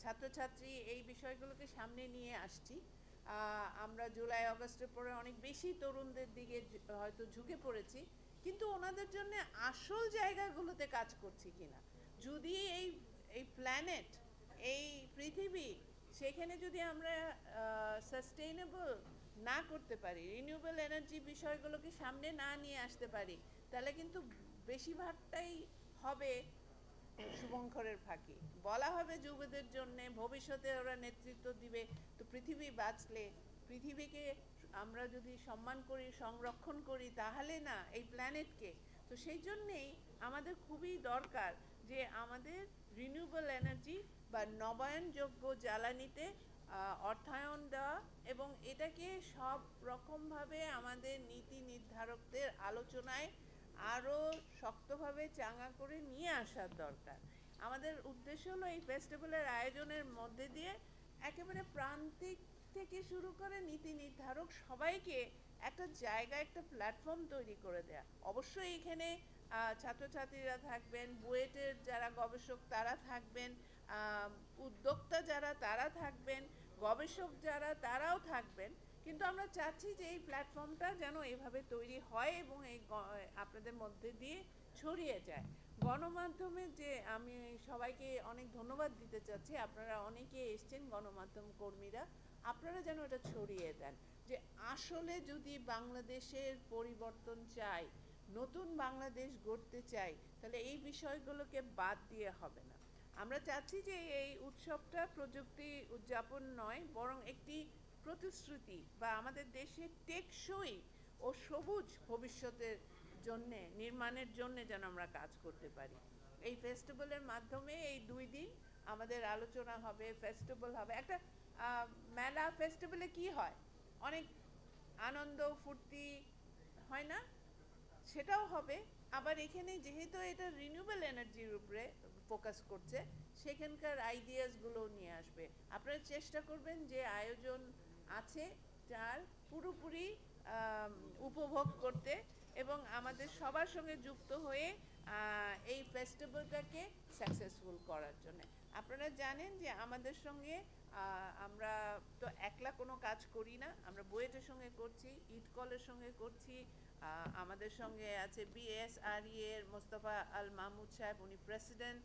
ছাত্রছাত্রী এই বিষয়গুলোকে সামনে নিয়ে আসছি। আমরা জুলাই আগস্টের পরে অনেক বেশি তরুণদের দিকে হয়তো ঝুঁকে পড়েছি, কিন্তু ওনাদের জন্য আসল জায়গাগুলোতে কাজ করছি কিনা। যদি এই এই প্ল্যানেট, এই পৃথিবী, সেখানে যদি আমরা সাস্টেইনেবল না করতে পারি, রিনিউয়েবল এনার্জি বিষয়গুলোকে সামনে না নিয়ে আসতে পারি, তাহলে কিন্তু বেশিরভাগটাই হবে শুভঙ্করের ফাঁকি। বলা হবে যুবদের জন্য, ভবিষ্যতে ওরা নেতৃত্ব দিবে। তো পৃথিবী বাঁচলে, পৃথিবীকে আমরা যদি সম্মান করি, সংরক্ষণ করি, তাহলে না এই প্ল্যানেটকে। তো সেই জন্যেই আমাদের খুবই দরকার যে আমাদের রিনিউয়েবল এনার্জি বা নবায়নযোগ্য জ্বালানিতে অর্থায়ন দেওয়া, এবং এটাকে সব রকমভাবে আমাদের নীতি নির্ধারকদের আলোচনায় আরও শক্তভাবে চাঙ্গা করে নিয়ে আসার দরকার। আমাদের উদ্দেশ্য হলো এই ফেস্টিভ্যালের আয়োজনের মধ্যে দিয়ে একেবারে প্রান্তিক থেকে শুরু করে নীতি নির্ধারক সবাইকে একটা জায়গা, একটা প্ল্যাটফর্ম তৈরি করে দেয়া। অবশ্যই এখানে ছাত্রছাত্রীরা থাকবেন, বুয়েটের যারা গবেষক তারা থাকবেন, উদ্যোক্তা যারা তারা থাকবেন, গবেষক যারা তারাও থাকবেন। কিন্তু আমরা চাচ্ছি যে এই প্ল্যাটফর্মটা যেন এভাবে তৈরি হয় এবং এই আপনাদের মধ্যে দিয়ে ছড়িয়ে যায়। গণমাধ্যমে যে আমি সবাইকে অনেক ধন্যবাদ দিতে চাচ্ছি, আপনারা অনেকে এসছেন গণমাধ্যম কর্মীরা, আপনারা যেন এটা ছড়িয়ে দেন যে আসলে যদি বাংলাদেশের পরিবর্তন চাই, নতুন বাংলাদেশ গড়তে চাই, তাহলে এই বিষয়গুলোকে বাদ দিয়ে হবে না। আমরা চাচ্ছি যে এই উৎসবটা প্রযুক্তি উদযাপন নয়, বরং একটি প্রতিশ্রুতি বা আমাদের দেশের টেকসই ও সবুজ ভবিষ্যতের জন্যে, নির্মাণের জন্যে যেন আমরা কাজ করতে পারি। এই ফেস্টিভ্যালের মাধ্যমে এই 2 দিন আমাদের আলোচনা হবে, ফেস্টিভ্যাল হবে। একটা মেলা, ফেস্টিভ্যালে কি হয়, অনেক আনন্দ ফুর্তি হয় না, সেটাও হবে। আবার এখানে যেহেতু এটা রিনিউয়েবল এনার্জির উপরে ফোকাস করছে, সেখানকার আইডিয়াসগুলো নিয়ে আসবে। আপনারা চেষ্টা করবেন যে আয়োজন আছে যার পুরোপুরি উপভোগ করতে এবং আমাদের সবার সঙ্গে যুক্ত হয়ে এই ফেস্টিভ্যালটাকে সাকসেসফুল করার জন্য। আপনারা জানেন যে আমাদের সঙ্গে আমরা তো একলা কোনো কাজ করি না, আমরা বুয়েটের সঙ্গে করছি, ইটকলের সঙ্গে করছি, আমাদের সঙ্গে আছে বিএসআরই এর মোস্তফা আল মাহমুদ সাহেব, উনি প্রেসিডেন্ট,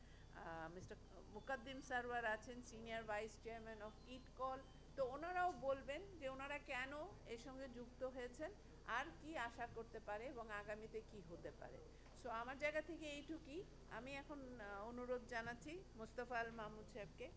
মিস্টার মুকাদ্দিম সারওয়ার আছেন সিনিয়র ভাইস চেয়ারম্যান অফ ইটকল। তো ওনারাও বলবেন যে ওনারা কেন এর সঙ্গে যুক্ত হয়েছেন, আর কি আশা করতে পারে এবং আগামীতে কি হতে পারে। সো আমার জায়গা থেকে এইটুকুই। আমি এখন অনুরোধ জানাচ্ছি মোস্তফা আল মাহমুদ সাহেবকে।